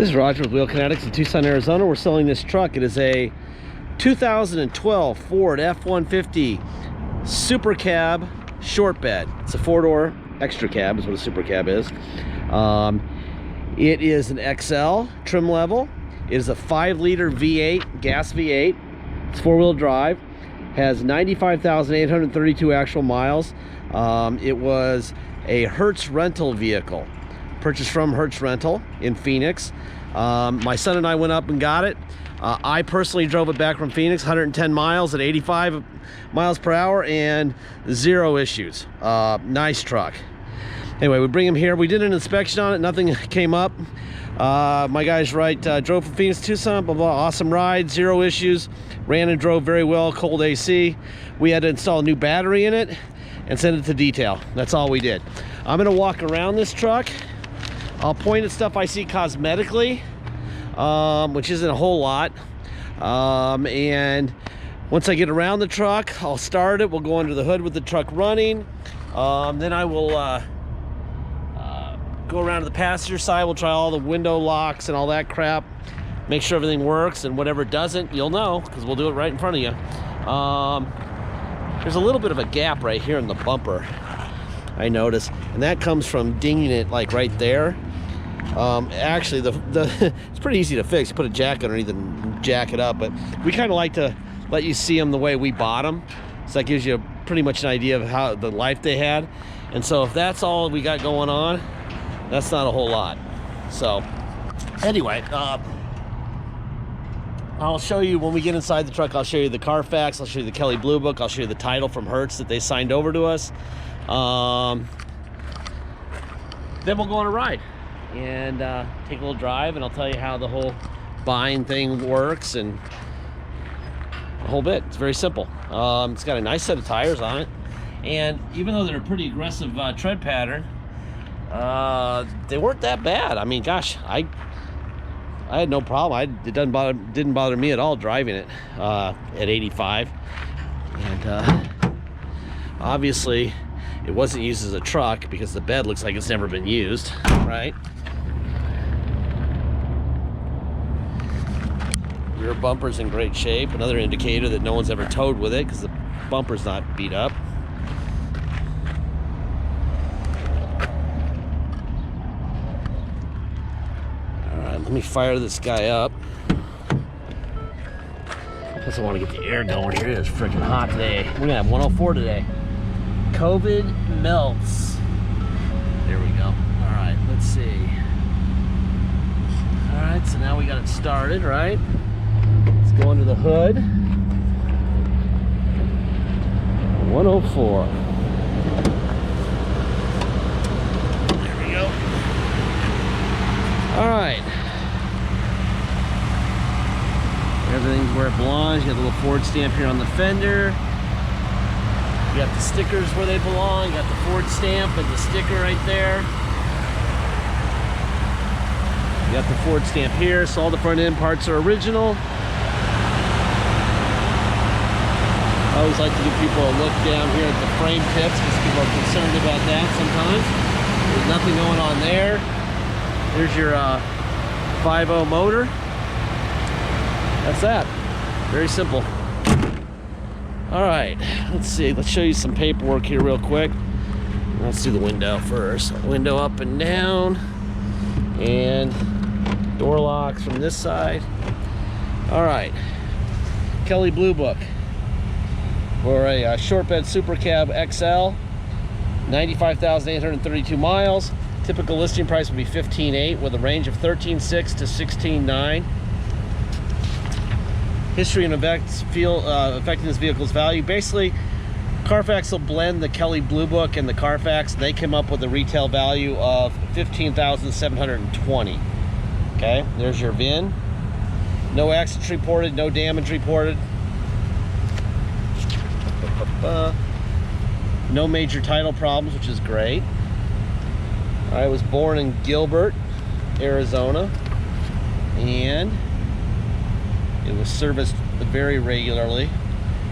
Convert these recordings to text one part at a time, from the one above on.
This is Roger with Wheel Kinetics in Tucson, Arizona. We're selling this truck. It is a 2012 Ford F-150 Super Cab short bed. It's a four-door extra cab is what a Super Cab is. It is an XL trim level. It is a 5-liter V8, gas V8. It's four-wheel drive. Has 95,832 actual miles. It was a Hertz rental vehicle, purchased from Hertz Rental in Phoenix. My son and I went up and got it. I personally drove it back from Phoenix, 110 miles at 85 miles per hour and zero issues. Nice truck. Anyway, we bring him here. We did an inspection on it. Nothing came up. My guy's right. Drove from Phoenix to Tucson, blah, blah, awesome ride, zero issues. Ran and drove very well, cold AC. We had to install a new battery in it and send it to detail. That's all we did. I'm gonna walk around this truck. I'll point at stuff I see cosmetically, which isn't a whole lot. And once I get around the truck, I'll start it. We'll go under the hood with the truck running. Then I will go around to the passenger side. We'll try all the window locks and all that crap. Make sure everything works, and whatever doesn't, you'll know, because we'll do it right in front of you. There's a little bit of a gap right here in the bumper, I noticed, and that comes from dinging it like right there. Actually, it's pretty easy to fix. You put a jack underneath and jack it up, but we kind of like to let you see them the way we bought them, so that gives you pretty much an idea of how the life they had. And so if that's all we got going on, that's not a whole lot. So anyway, I'll show you when we get inside the truck. I'll show you the Carfax, I'll show you the Kelley Blue Book, I'll show you the title from Hertz that they signed over to us. Then we'll go on a ride and take a little drive, and I'll tell you how the whole buying thing works and a whole bit. It's very simple. It's got a nice set of tires on it, and even though they're a pretty aggressive tread pattern, they weren't that bad. I mean, gosh, I had no problem. It didn't bother me at all driving it at 85, and obviously it wasn't used as a truck because the bed looks like it's never been used, right? Rear bumper's in great shape, another indicator that no one's ever towed with it because the bumper's not beat up. Let me fire this guy up. Plus I want to get the air going here. It's freaking hot today. We're gonna have 104 today. COVID melts. There we go. All right, let's see. All right, so now we got it started, right? Let's go under the hood. 104. There we go. All right. Everything's where it belongs. You got the little Ford stamp here on the fender. You got the stickers where they belong. You got the Ford stamp and the sticker right there. You got the Ford stamp here, so all the front end parts are original. I always like to give people a look down here at the frame tips because people are concerned about that sometimes. There's nothing going on there. There's your 5.0 motor. That's that. Very simple. All right, let's see. Let's show you some paperwork here real quick. Let's do the window first. Window up and down, and door locks from this side. All right, Kelley Blue Book for a short bed Super Cab XL, 95,832 miles. Typical listing price would be $15,800 with a range of $13,600 to $16,900. History and effects affecting this vehicle's value. Basically, Carfax will blend the Kelley Blue Book and the Carfax. They came up with a retail value of $15,720. Okay, there's your VIN. No accidents reported, no damage reported. No major title problems, which is great. I was born in Gilbert, Arizona, and it was serviced very regularly.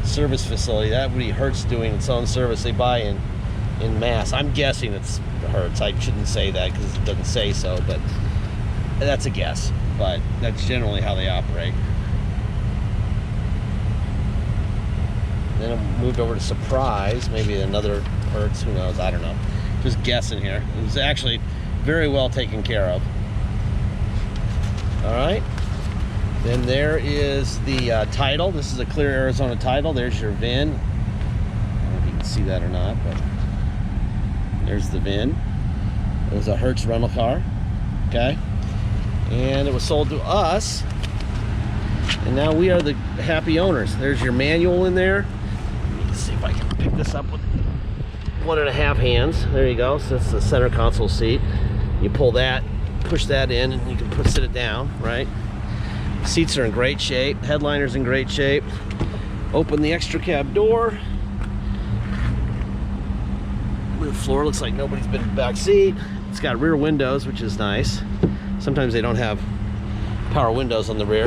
Service facility, that would be Hertz doing its own service. They buy in mass. I'm guessing it's Hertz. I shouldn't say that because it doesn't say so, but That's a guess, but that's generally how they operate. Then it moved over to Surprise, maybe another Hertz, who knows, I don't know. Just guessing here. It was actually very well taken care of. All right. Then there is the title. This is a clear Arizona title. There's your VIN. I don't know if you can see that or not, but there's the VIN. It was a Hertz rental car, okay? And it was sold to us, and now we are the happy owners. There's your manual in there. Let me see if I can pick this up with 1.5 hands. There you go. So that's the center console seat. You pull that, push that in, and you can sit it down, right? Seats are in great shape. Headliner's in great shape. Open the extra cab door. The floor looks like nobody's been in the back seat. It's got rear windows, which is nice. Sometimes they don't have power windows on the rear.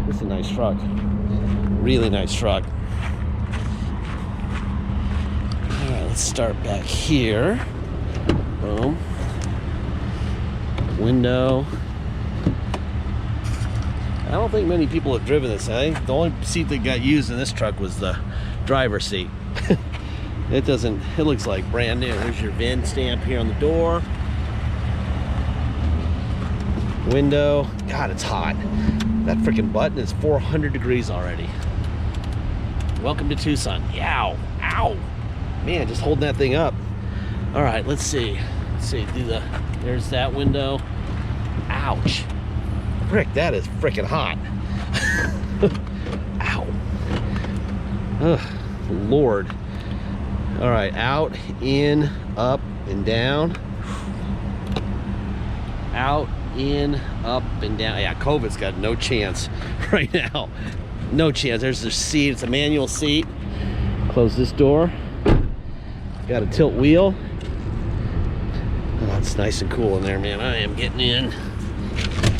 This is a nice truck. Really nice truck. All right, let's start back here. Boom. Window. I don't think many people have driven this. I think the only seat that got used in this truck was the driver's seat. It looks like brand new. There's your VIN stamp here on the door. Window. God, it's hot. That freaking button is 400 degrees already. Welcome to Tucson. Yow. Ow. Man, just holding that thing up. All right, let's see. There's that window. Ouch. Frick, that is freaking hot. Ow. Ugh, Lord. All right, out, in, up, and down. Out, in, up, and down. Yeah, COVID's got no chance right now. No chance. There's the seat. It's a manual seat. Close this door. Got a tilt wheel. Oh, it's nice and cool in there, man. I am getting in.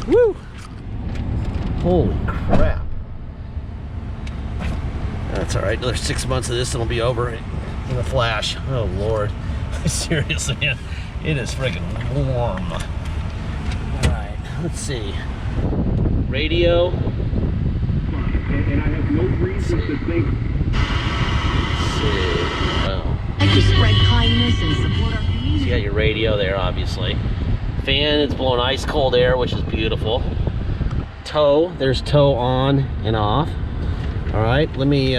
Woo! Holy crap. That's all right. Another 6 months of this and it'll be over in a flash. Oh, Lord. Seriously, man. It is freaking warm. All right, let's see. Radio. And I have no reason to think. Let's see. Oh. Like to spread kindness and support our community. So you got your radio there, obviously. Fan, it's blowing ice cold air, which is beautiful. Tow, there's tow on and off. All right, let me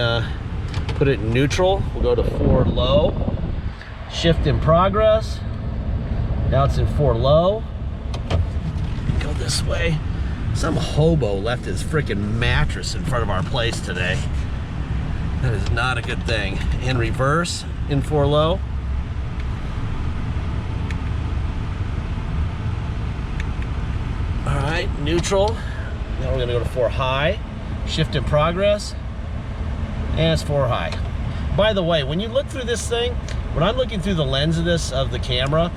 put it in neutral. We'll go to 4 low. Shift in progress. Now it's in 4 low. Go this way. Some hobo left his freaking mattress in front of our place today. That is not a good thing. In reverse, in 4 low. All right, neutral. Now we're gonna go to 4 high. Shift in progress. And it's 4 high. By the way, when you look through this thing, when I'm looking through the lens of the camera,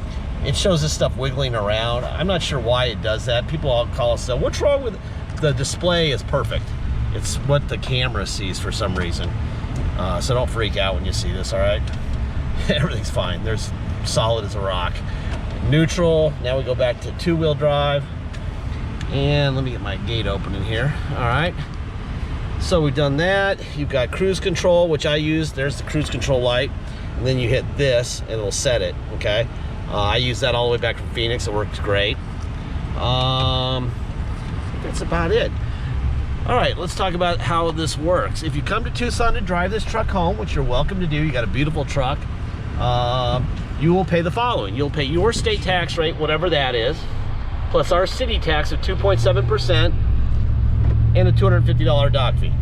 it shows this stuff wiggling around. I'm not sure why it does that. People all call us, what's wrong with the display? Is perfect. It's what the camera sees for some reason. So don't freak out when you see this, all right? Everything's fine. There's solid as a rock. Neutral. Now we go back to 2-wheel drive. And let me get my gate open in here. All right. So we've done that. You've got cruise control, which I use. There's the cruise control light. And then you hit this and it'll set it, okay? I use that all the way back from Phoenix. It works great. That's about it. All right, let's talk about how this works. If you come to Tucson to drive this truck home, which you're welcome to do, you got a beautiful truck, you will pay the following. You'll pay your state tax rate, whatever that is, plus our city tax of 2.7% and a $250 dock fee.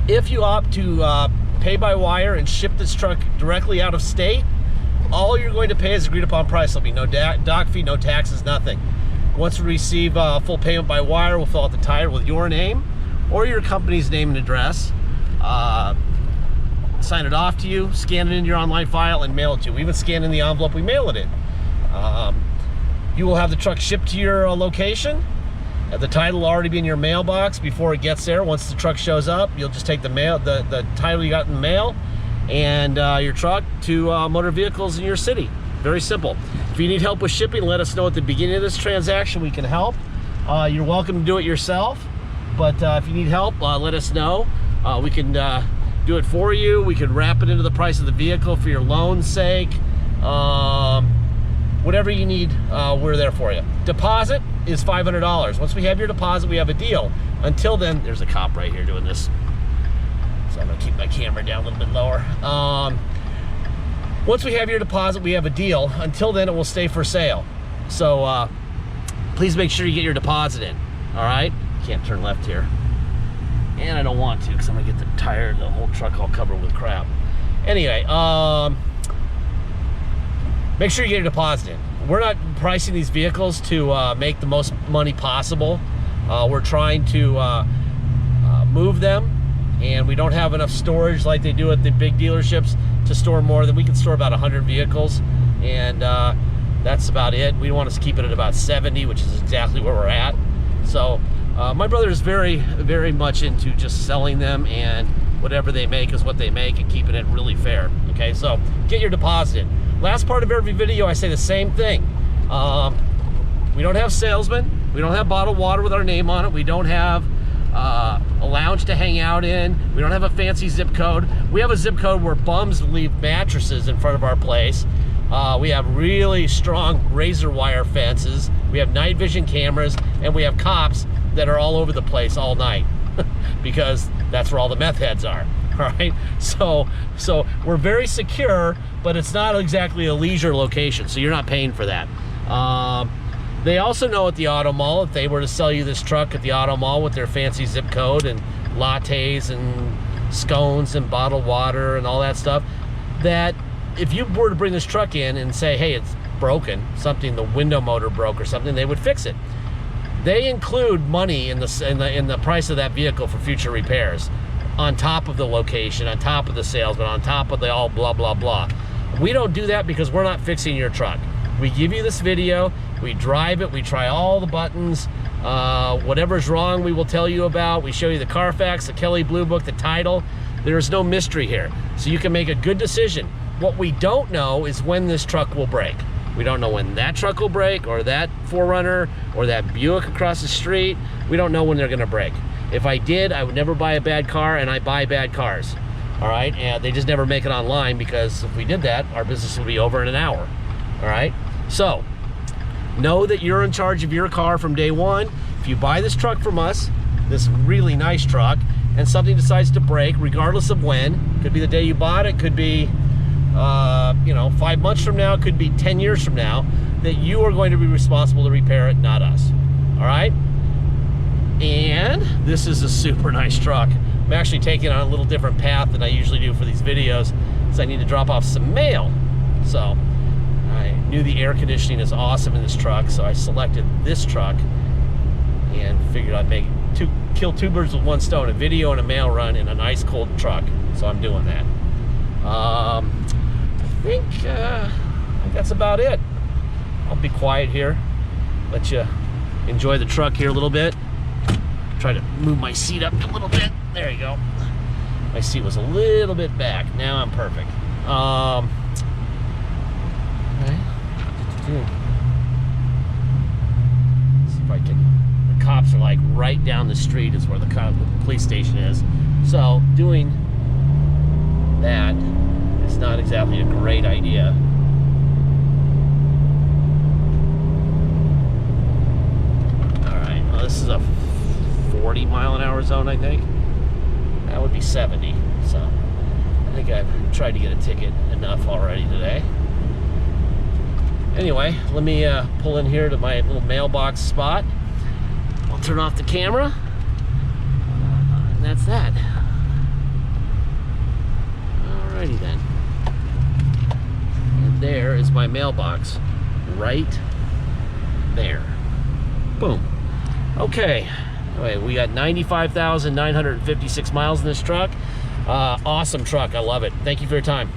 If you opt to pay by wire and ship this truck directly out of state, all you're going to pay is agreed upon price. There'll be no dock fee, no taxes, nothing. Once we receive full payment by wire, we'll fill out the title with your name or your company's name and address, sign it off to you, scan it into your online file, and mail it to you. We even scan in the envelope we mail it in. You will have the truck shipped to your location. The title will already be in your mailbox before it gets there. Once the truck shows up, you'll just take the title you got in the mail and your truck to motor vehicles in your city. Very simple. If If you need help with shipping, let us know at the beginning of this transaction. We can help. You're welcome to do it yourself, but if you need help, let us know. We can do it for you. We can wrap it into the price of the vehicle for your loan's sake. Whatever you need, we're there for you. Deposit is $500. Once we have your deposit, we have a deal. Until then, there's a cop right here doing this, so I'm gonna keep my camera down a little bit lower. Once we have your deposit, we have a deal. Until then, it will stay for sale. So please make sure you get your deposit in. All right? Can't turn left here, and I don't want to because I'm gonna get the tire, the whole truck all covered with crap. Anyway, make sure you get your deposit in. We're not pricing these vehicles to make the most money possible. We're trying to move them, and we don't have enough storage like they do at the big dealerships to store more than we can store about 100 vehicles, and that's about it. We want to keep it at about 70, which is exactly where we're at. So my brother is very, very much into just selling them, and whatever they make is what they make, and keeping it really fair. Okay, so get your deposit in. Last part of every video, I say the same thing. We don't have salesmen. We don't have bottled water with our name on it. We don't have a lounge to hang out in. We don't have a fancy zip code. We have a zip code where bums leave mattresses in front of our place. We have really strong razor wire fences. We have night vision cameras, and we have cops that are all over the place all night because that's where all the meth heads are. All right, so we're very secure, but it's not exactly a leisure location, so you're not paying for that. They also know at the auto mall, if they were to sell you this truck at the auto mall with their fancy zip code and lattes and scones and bottled water and all that stuff, that if you were to bring this truck in and say, hey, it's broken, something, the window motor broke or something, they would fix it. They include money in the price of that vehicle for future repairs, on top of the location, on top of the salesman, on top of the all blah, blah, blah. We don't do that because we're not fixing your truck. We give you this video, we drive it, we try all the buttons, whatever's wrong we will tell you about. We show you the Carfax, the Kelley Blue Book, the title. There is no mystery here, so you can make a good decision. What we don't know is when this truck will break. We don't know when that truck will break, or that 4Runner, or that Buick across the street. We don't know when they're gonna break. If I did, I would never buy a bad car, and I buy bad cars. All right, and they just never make it online, because if we did that, our business would be over in an hour. All right, so know that you're in charge of your car from day one. If you buy this truck from us, this really nice truck, and something decides to break, regardless of when, could be the day you bought it, could be 5 months from now, could be 10 years from now, that you are going to be responsible to repair it, not us. All right, and this is a super nice truck. I'm actually taking it on a little different path than I usually do for these videos, because I need to drop off some mail. So I knew the air conditioning is awesome in this truck, so I selected this truck and figured I'd kill two birds with one stone, a video and a mail run in a nice cold truck. So I'm doing that. I think that's about it. I'll be quiet here, let you enjoy the truck here a little bit. Try to move my seat up a little bit. There you go. My seat was a little bit back. Now I'm perfect. Okay. See if I can. The cops are like right down the street is where the police station is. So doing that is not exactly a great idea. All right. Well, this is a 40-mile-an-hour zone, I think. That would be 70. So I think I've tried to get a ticket enough already today. Anyway, let me pull in here to my little mailbox spot. I'll turn off the camera, and that's that. Alrighty then. And there is my mailbox, right there. Boom. Okay. Anyway, we got 95,956 miles in this truck. Awesome truck. I love it. Thank you for your time.